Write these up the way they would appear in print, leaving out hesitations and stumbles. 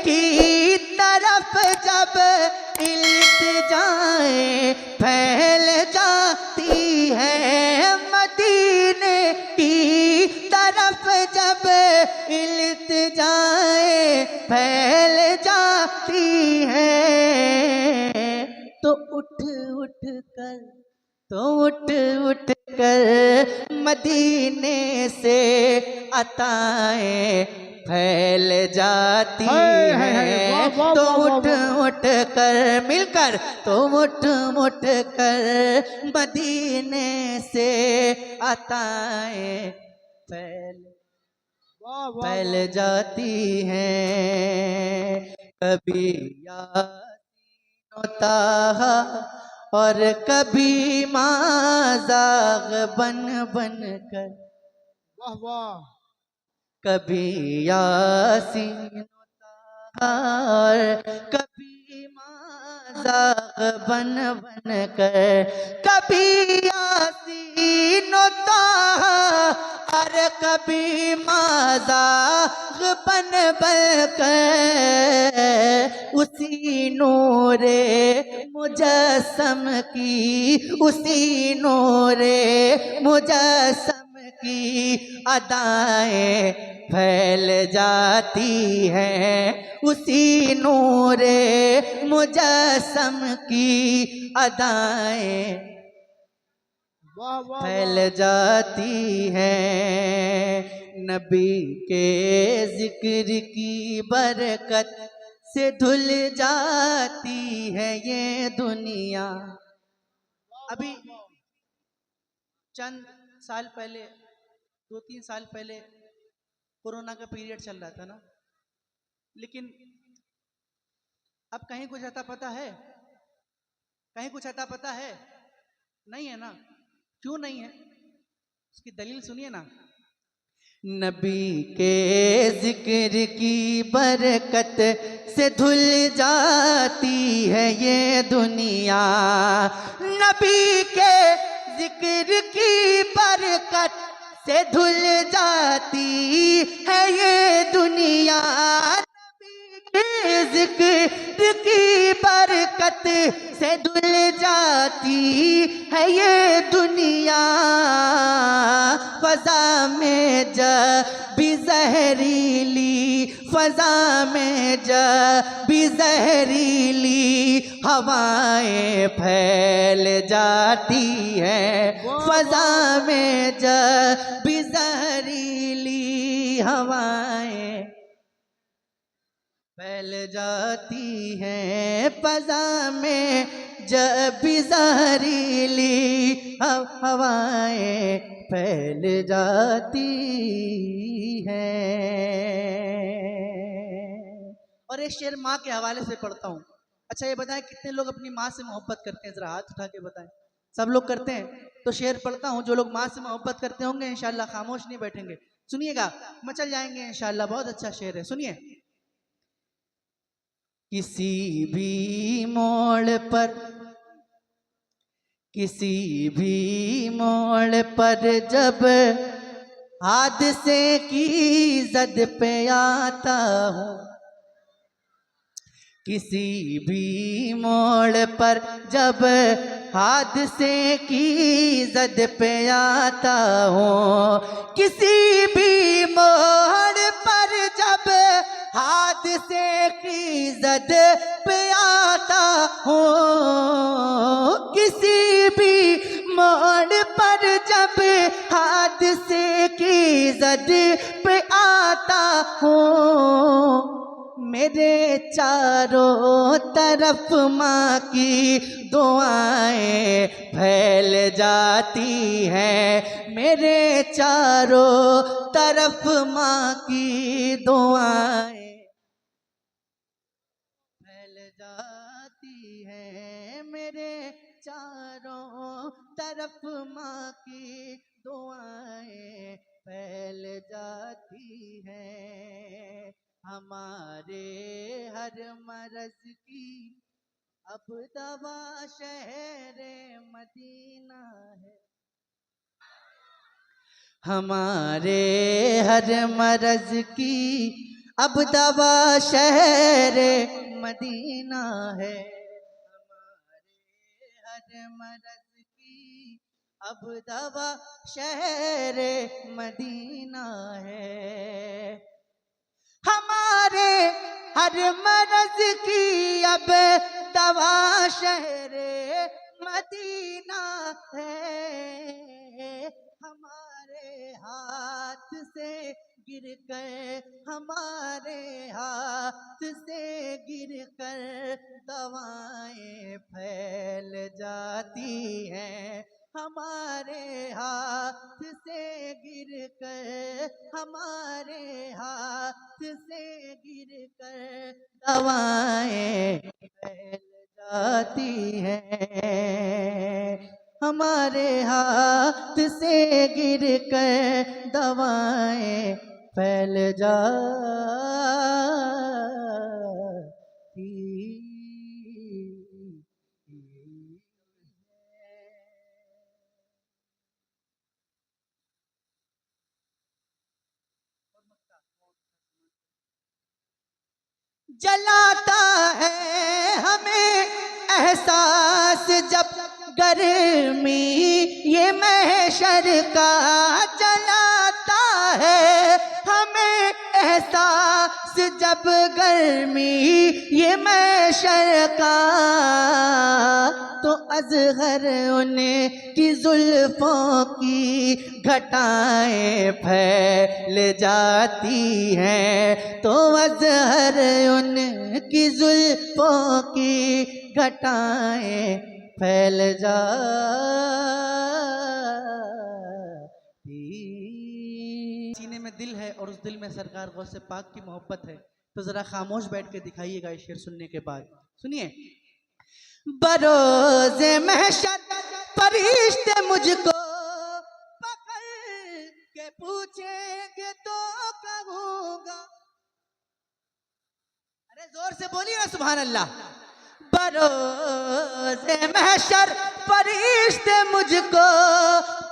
की तरफ जब इल्तिजाएं फैल जाती है, मदीने की तरफ जब इल्तिजाएं फैल जाती हैं, तो उठ उठ कर मदीने से अताएं फैल जाती हैं। तो उठ उठ कर मिलकर, तो उठ कर मदीने से अताएं फैल जाती हैं। कभी यासीन ताहा और कभी माज़ाग बन बन कर, वाह वाह, कभी यासीन और कभी माज़ाग बन बन कर, कभी यासीन ताहा और कभी माज़ाग बन बन कर, उसी नूरे मुजस्सम की, उसी नूरे मुजस्सम की अदाएं फैल जाती हैं, उसी नूरे मुजस्सम की अदाएं वाह वाह, फैल जाती हैं। नबी के जिक्र की बरकत से धुल जाती है ये दुनिया। अभी चंद साल पहले, 2-3 साल पहले कोरोना का पीरियड चल रहा था ना, लेकिन अब कहीं कुछ अता पता है? कहीं कुछ अता पता है? नहीं है ना। क्यों नहीं है? उसकी दलील सुनिए ना। नबी के जिक्र की बरकत से धुल जाती है ये दुनिया, नबी के जिक्र की बरकत से धुल जाती है ये दुनिया, नबी के जिक्र की बरकत से धुल जाती है ये दुनिया। फजा में भी जहरीली, फजा में भी जहरीली हवाएं फैल जाती हैं, फजा में भी जहरीली हवाएं फैल जाती हैं, फजा में जब भी जहरीली हवाएं फैल जाती हैं। और एक शेर माँ के हवाले से पढ़ता हूँ। अच्छा ये बताएं कितने लोग अपनी माँ से मोहब्बत करते हैं, जरा हाथ उठा के बताएं। सब लोग करते हैं? तो शेर पढ़ता हूँ, जो लोग माँ से मोहब्बत करते होंगे इंशाल्लाह खामोश नहीं बैठेंगे, सुनिएगा, मचल जाएंगे इंशाल्लाह। बहुत अच्छा शेर है, सुनिए। किसी भी मोड़ पर, किसी भी मोड़ पर जब हादसे की जद पे आता हूँ, किसी भी मोड़ पर जब हादसे की जद पे आता हूँ, किसी भी मोड़ पर जब हादसे की जद पे आता हूँ, किसी भी मोड़ पर जब हादसे की जद पे आता हूँ, मेरे चारों तरफ माँ की दुआएं फैल जाती हैं, मेरे चारों तरफ माँ की दुआएं फैल जाती हैं, मेरे चारों तरफ माँ की दुआएं फैल जाती हैं। हमारे हर मरज की अब दवा शहर मदीना है, हमारे हर मरज की अब दवा शहर मदीना है हमारे हर मरज की। अब दवा शहर मदीना है हमारे हर मरज की। अब दवा शहर मदीना है हमारे हाथ से गिर कर हमारे हाथ से गिर कर दवाएं फैल जाती हैं हमारे हाथ से गिर कर हमारे हाथ से गिर कर दवाएं फैल जाती हैं हमारे हाथ से गिर कर दवाएं फैल जाती जलाता है हमें एहसास जब गर्मी ये महशर का जलाता है हमें एहसास जब गर्मी ये महशर का। तो अज़हर उनकी जुल्फों की घटाएं फैल जाती हैं तो अज़हर उनकी जुल्फों की घटाएं फैल जाती। सीने में दिल है और उस दिल में सरकार गौसे पाक की मोहब्बत है तो जरा खामोश बैठ के दिखाइएगा ये शेर सुनने के बाद। सुनिए। बरोज़े महशर फरिश्ते मुझको पकड़ के पूछेंगे तो कहूँगा। अरे जोर से बोलिए ना सुभान अल्लाह। बरोज़े महशर फरिश्ते मुझको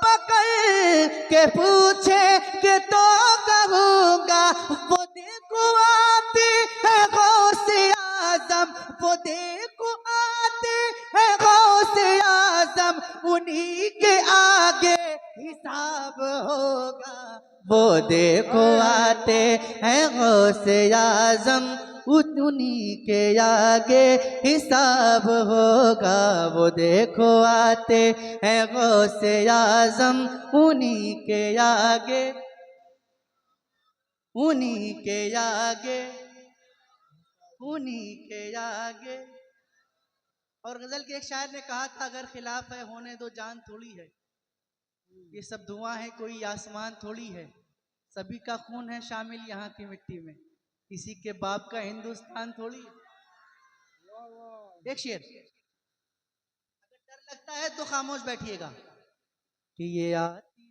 पकड़ के पूछेंगे तो कहूँगा। वो देखो आती है गौसे आज़म वो देखो आते है गौसे आज़म उन्हीं के आगे हिसाब होगा। वो देखो आते हैं गौसे आज़म उन्हीं के आगे हिसाब होगा। वो देखो आते हैं गौसे आज़म उन्हीं के आगे उन्हीं के आगे उन्हीं के आगे। और गजल के एक शायर ने कहा था अगर खिलाफ है होने दो जान थोड़ी है। ये सब धुआं है कोई आसमान थोड़ी है। सभी का खून है शामिल यहाँ की मिट्टी में किसी के बाप का हिंदुस्तान थोड़ी है। एक शेर अगर डर लगता है तो खामोश बैठिएगा कि ये आती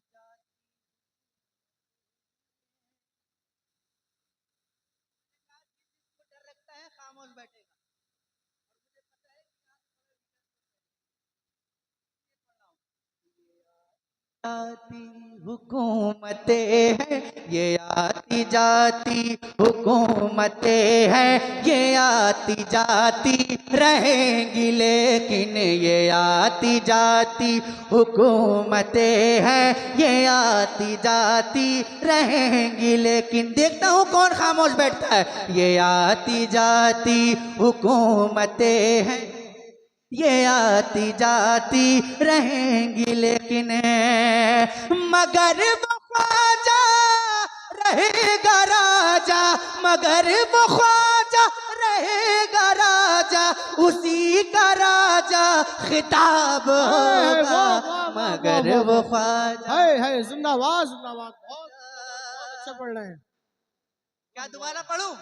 डर लगता है खामोश बैठेगा। आती हुकूमतें हैं ये आती जाती हुकूमतें हैं ये आती जाती रहेंगी लेकिन ये आती जाती हुकूमतें हैं ये आती जाती रहेंगी लेकिन। देखता हूँ कौन खामोश बैठता है। ये आती जाती हुकूमतें हैं ये आती जाती रहेंगी लेकिन मगर वो ख्वाजा रहेगा राजा मगर वो ख्वाजा रहेगा राजा उसी का राजा खिताब होगा मगर वो ख्वाजा। है जिंदाबाद जिंदाबाद बहुत अच्छा पढ़ रहे हैं। क्या दोबारा पढ़ूं?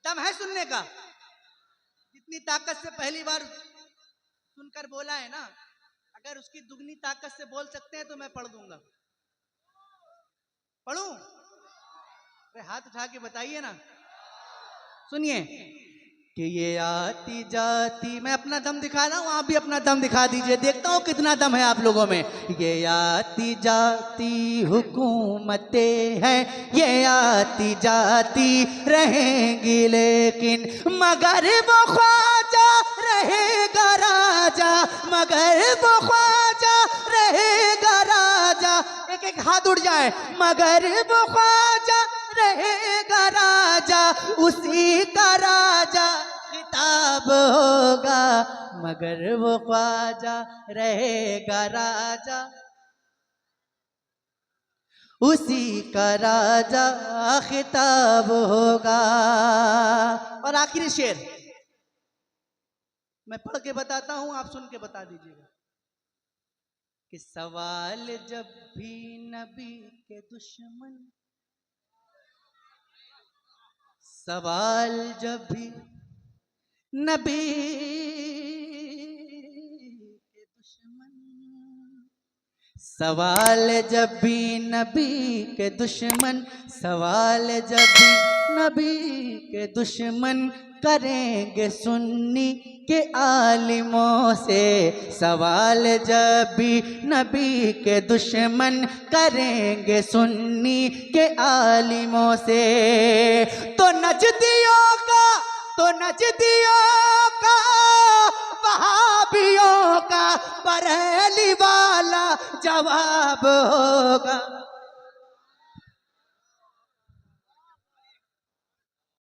दम है सुनने का? जितनी ताकत से पहली बार सुनकर बोला है ना अगर उसकी दुगनी ताकत से बोल सकते हैं तो मैं पढ़ दूंगा। पढ़ूं? अरे हाथ उठा के बताइए ना। सुनिए। कि ये आती जाती, मैं अपना दम दिखा रहा हूं, आप भी अपना दम दिखा दीजिए, देखता हूं कितना दम है आप लोगों में। ये आती जाती हुकूमतें हैं, ये आती जाती रहेंगी लेकिन मगर वो ख्वाजा रहेगा राजा, मगर वो ख्वाजा रहेगा राजा। एक एक हाथ उठ जाए। मगर वो ख्वाजा रहेगा राजा, उसी का राजा खिताब होगा। मगर वो ख्वाजा रहेगा राजा, उसी का राजा खिताब होगा। और आखिरी शेर मैं पढ़ के बताता हूं, आप सुन के बता दीजिएगा कि सवाल जब भी नबी के दुश्मन, सवाल जब भी नबी के दुश्मन, सवाल जब भी नबी के दुश्मन, सवाल जब भी नबी के दुश्मन करेंगे सुन्नी के आलिमों से, सवाल जब भी नबी के दुश्मन करेंगे सुन्नी के आलिमों से, तो नजदियों का, तो नजदियों का, वहाबियों का बरेली वाला जवाब होगा।